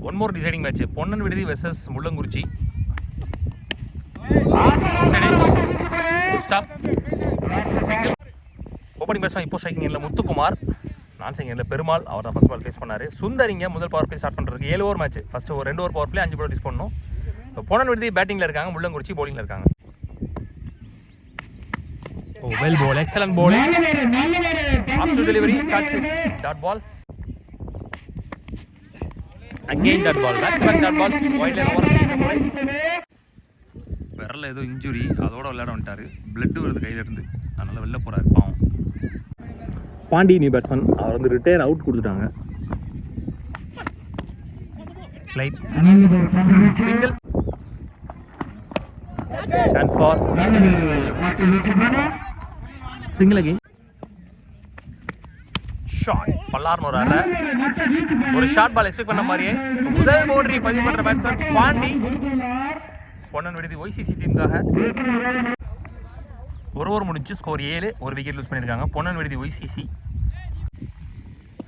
One more deciding match, Ponnan Viduthi versus Mullankurichi. Single opening batsman இப்போ striking எண்ணில் முத்துக்குமார், நான் ஸ்ட்ரைக்கிங் எண்ணில் பெருமாள். அவர் தான் ஃபர்ஸ்ட் பால் ஃபேஸ் பண்ணார். சுந்தரிங்க முதல் பவர் பிளே ஸ்டார்ட் பண்ணுறதுக்கு 7 ஓவர் மேட்ச். ஃபஸ்ட்டு ஒரு 2 over power play 5 ball use பண்ணணும். இப்போ பொன்னன் விடுதி பேட்டிங்கில் இருக்காங்க, முள்ளங்குறிச்சி பவுலிங்கில் இருக்காங்க. Oh well ball, excellent bowling, up to delivery, starts with dot ball. Again dot ball, back to back dot balls, wide line over இந்த முறை. விரல்ல ஏதோ இன்ஜுரி, அதோட விளையாட வந்துட்டாரு. பிளட் வருது கையில இருந்து, அதனால வெளில போறாரு பாவம். பாண்டி நியூ பேட்ஸ்மேன், அவர் வந்து ரிட்டையர் அவுட் கொடுத்துட்டாங்க. Light single, chance for single again. Shot பல்லார்னு ஒரு ஷார்ட் பால் எக்ஸ்பெக்ட் பண்ண மாதிரியே முதல் பவுண்டரி பதிவு பண்ற பேட்ஸ்மேன் பாண்டி. பொன்னன் விடுதி ஒய்சிசி டீமுக்காக ஒரு ஓவர் முடிஞ்சு ஸ்கோர் 7, ஒரு விக்கெட் லூஸ் பண்ணியிருக்காங்க Ponnan Viduthi YCC.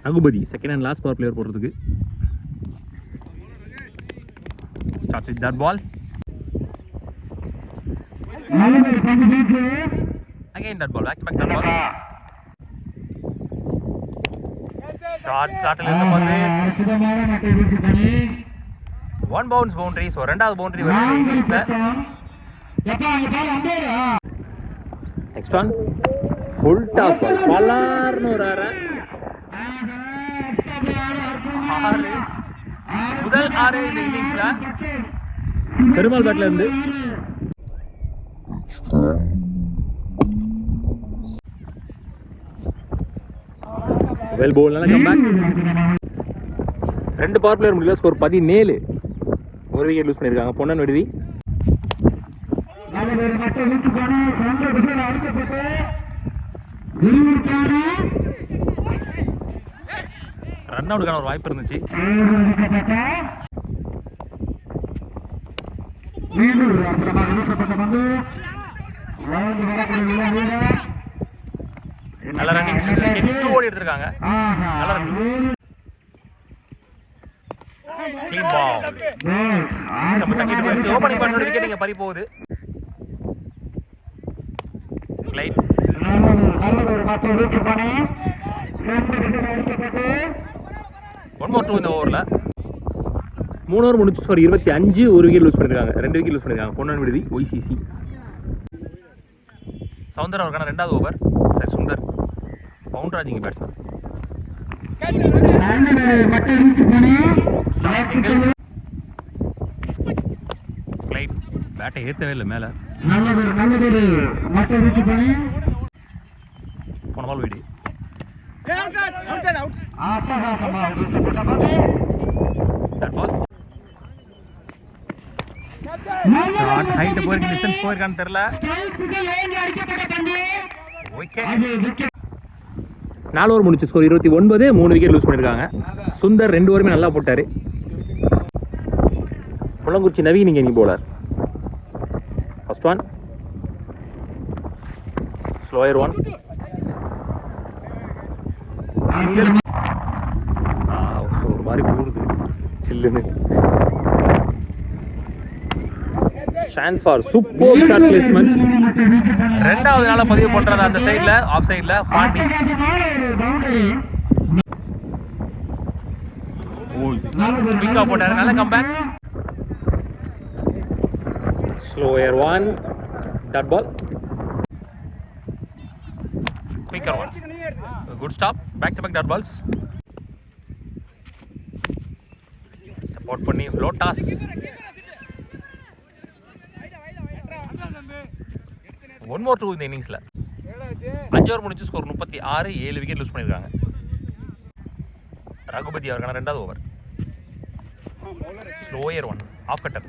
Raghupathi second and last power player போடுறதுக்கு. Starts with that ball, again that ball, back to back that ball. Shot startle irundha padu one bounce boundary, so rendavathu boundary varudhu innings la. Next one full toss ball, pallarnu orara முதல் 6 இந்த இன்னிங்ஸ்ல பெருமாள் பேட்ல இருந்து. Well போல், நல்ல come back. 2 power player முடியல, score 17, ஒரு wicket loose பண்ணியிருக்காங்க பொன்னன் விடுதி. Run அவுட்டுக்கான ஒரு வாய்ப்பு இருந்துச்சு. நல்ல ரன்னிங், ஓடி எடுத்திருக்காங்க. நல்ல ரன்னிங், கிளீன் பால். ஸ்டம்ப் தட்டிட்டு போயிடுச்சு. ஓபனிங் பண்ணோட விக்கெட் இங்க பறி போகுது. லைட் ஒன் மோர் 2 இந்த ஓவரில் 3 ஓவர் முடிச்சு ஸ்கோர் 25, ஒரு விக்கெட் லூஸ் பண்ணியிருக்காங்க. 2 விக்கெட் லூஸ் பண்ணியிருக்காங்க பொன்னன் விடுதி ஒய்சிசி. சவுந்தர் அவருக்கான 2வது ஓவர். சரி சுந்தர் பவுண்டராஜிங்க பேட்ஸ்மேன். கிளைட் பேட்டை ஏற்றவே இல்லை மேலே. போன பால் வீடு. ஹைட் போயிருக்கு, டிஸ்டன்ஸ் போயிருக்கான்னு தெரியல. விக்கெட் 4 ஓவர் முடிச்சு ஸ்கோர் 29, 3 விக்கெட் லூஸ் பண்ணியிருக்காங்க. சுந்தர் 2 ஓவருமே நல்லா போட்டார். முள்ளங்குறிச்சி நவீன் இங்கே bowler. First one slower one, ஒரு மாதிரி போடுது சில்லுன்னு. Chance for super shot placement. 2வது நாள பதிவு பண்றாரு அந்த சைடுல, ஆஃப் சைடுல பாண்டி. குயிக்கா போட்டாரு, நல்ல comeback. Slower one, dot ball, quicker one, good stop, back to back dot balls. Step out பண்ணி லோட்டாஸ். ஒன் மோர் 2 இந்த இன்னிங்ஸில் 5 ஓவர் முடிச்சு ஸ்கோர் 36, 7 விக்கெட் லூஸ் பண்ணியிருக்காங்க. ரகுபதி அவருக்கான 2வது over. Slower one, off cutter.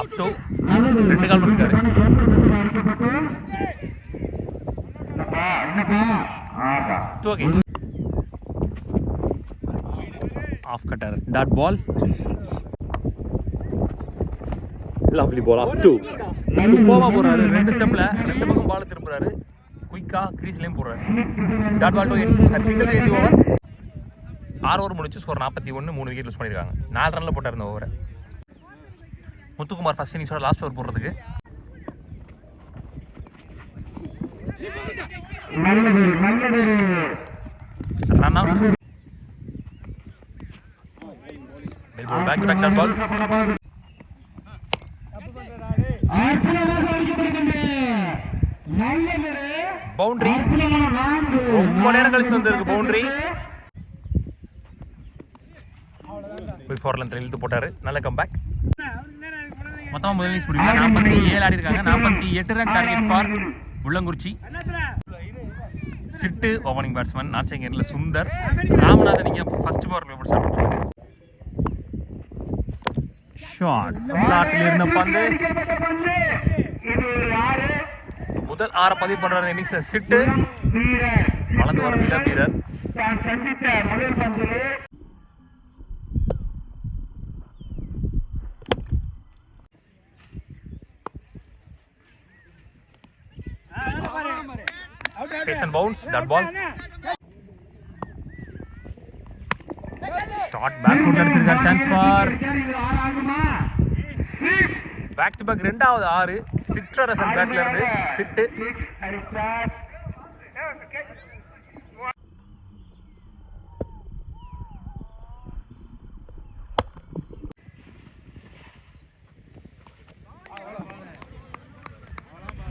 Up to 2 கால் பண்ணிருக்காரு. Off cutter, dot ball, lovely ball, up to சூப்பராக போறாரு. 2 ஸ்டெப்ல 2 பக்கம் பால் திருப்புறாரு. குயிக்காக க்ரீஸ்லேயும் போடுறாரு. Dot ball to single to end over. 6 over முடிச்சு ஸ்கோர் 41, 3 விக்கெட் லூஸ் பண்ணியிருக்காங்க. 4 ரனில் போட்டார் இந்த ஓவரை. முத்துக்குமார் ஃபர்ஸ்ட் இன்னிங்ஸோட லாஸ்ட் ஓவர் போடுறதுக்கு. Run out. Back to back dot balls. Boundary. ரொம்ப நேரம் கழிச்சு வந்திருக்கு பவுண்டரி. பிஃபோர் லென்த் இழுத்து போட்டாரு. நல்ல கம்பேக். மொத்தமாக முதல் இன்னிங்ஸ் முடியல 47 ஆடி இருக்காங்க. 48 run target for Mullangurichi. Chittu opening batsman. நான் செகண்ட்ல சுந்தர். ராமநாதன் இங்கே ஃபர்ஸ்ட் பவர்ல போட்டு ஸ்டார்ட் பண்றாங்க. ஷாட் ஸ்லாட்ல இருந்த பந்து. முதல் 6 பதிவு பண்றாரு இன்னிங்ஸ்ல சிட்டு. வளர்ந்து வர இளம் வீரர். Pace and bounce, that ball. Shot back foot அடிச்சிருக்கார். Chance for back to back. ரெண்டாவது 6 சிட்ரரசன் பேட்ல இருந்து சிட்டு.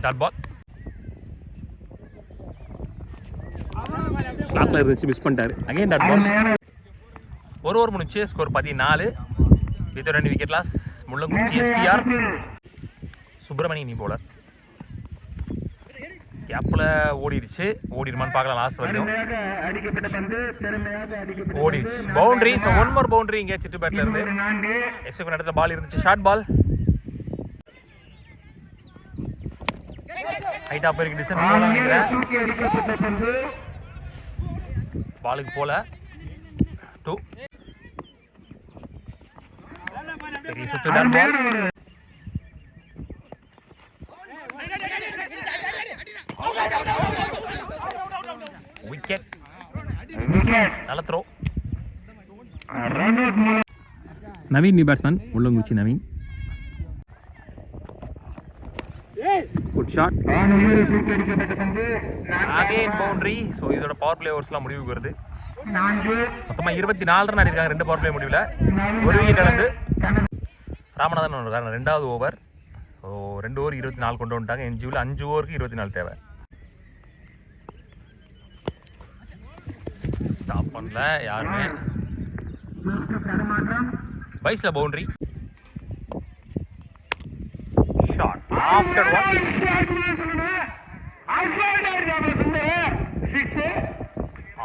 Dot ball. ஸ்லாட்ல இருந்துச்சு, மிஸ் பண்ணிட்டாரு. Again dot ball. ஒரு ஓவர் முடிச்சு score 14 with 2 wicket loss. Mullangurichi SPR. Subramanian நீ போலர். கேப்ல ஓடிடுச்சு. ஓடிடுமான்னு பார்க்கலாம். லாஸ்ட் வரைக்கும் ஓடிடுச்சு. பவுண்டரி. ஸோ 1 மோர் பவுண்டரி இங்கே சிட்டு பேட்ல இருந்து. எக்ஸ்பெக்ட் பண்ண இடத்துல பால் இருந்துச்சு. Short ball. ஹைட்டா போயிருக்கு. டிஸ்டன்ஸ் போல நினைக்கிறேன். பாலுக்கு போல 2. பெரிய சுத்து. Dot ball. விக்கெட். நல்ல throw. Naveen new batsman. Mullangurichi Naveen. Good shot. Again boundary. So இதோட பவர் பிளே ஓவர்ஸ்லாம் முடிவுக்கு வருது. மொத்தமாக 24 ரன் அடிக்காங்க 2 பவர் பிளே முடிவில். 1 விக்கெட் இழந்து. ராமநாதன் ஒன்று காரணம் 2வது ஓவர். ஸோ 2 ஓவர் 24 கொண்டு வந்துட்டாங்க. என்ஜிவில் 5 ஓவருக்கு 24 தேவை. ஸ்டாப் பண்ணல யாருமே. பைஸில் பவுண்டரி. Shot after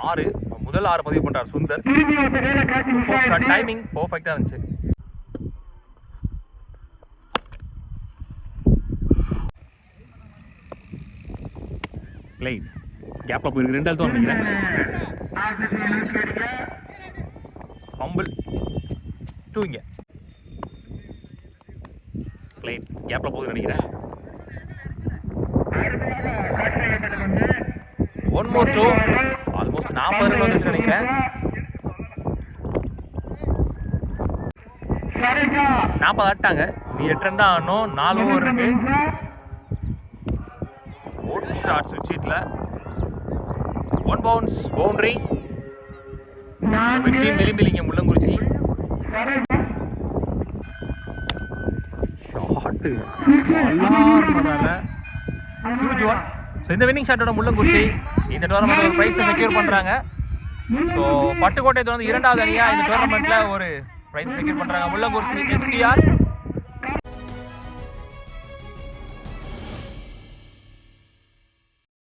1. முதல் 6 பதிவு பண்றார் சுந்தர். டைமிங் பர்ஃபெக்டா இருந்துச்சு. பிளே கேப்ல போயிருக்கு. 2 தான் நினைக்கிறேன். ஃபம்பிள் 2 இங்க. பிளே கேப்ல போகுது நினைக்கிறேன். 1 more 2. ஆல்மோஸ்ட் 40 ரன் வந்துச்சு நினைக்கிறேன். 40 ஆட்டாங்க. நீ 8 ரன் தான் ஆடணும். 4 ஓவர் இருக்கு. ஒரு ஷாட் சுவிட்சிட்ல 1 பவுன்ஸ் பவுண்டரி. வெற்றி மிலிமிலிங்க Mullankurichi. Shot huge one. So இந்த வின்னிங் ஷாட்டோட முள்ளங்குறிச்சி இந்த டோர்னமெண்ட் ஒரு ப்ரைஸை செக்யூர் பண்ணுறாங்க. ஸோ பட்டுக்கோட்டை தொடர்ந்து 2வது அணியாக இந்த டோர்னமெண்ட்டில் ஒரு ப்ரைஸ் செக்யூர் பண்ணுறாங்க முள்ளங்குறிச்சி எஸ்பிஆர்.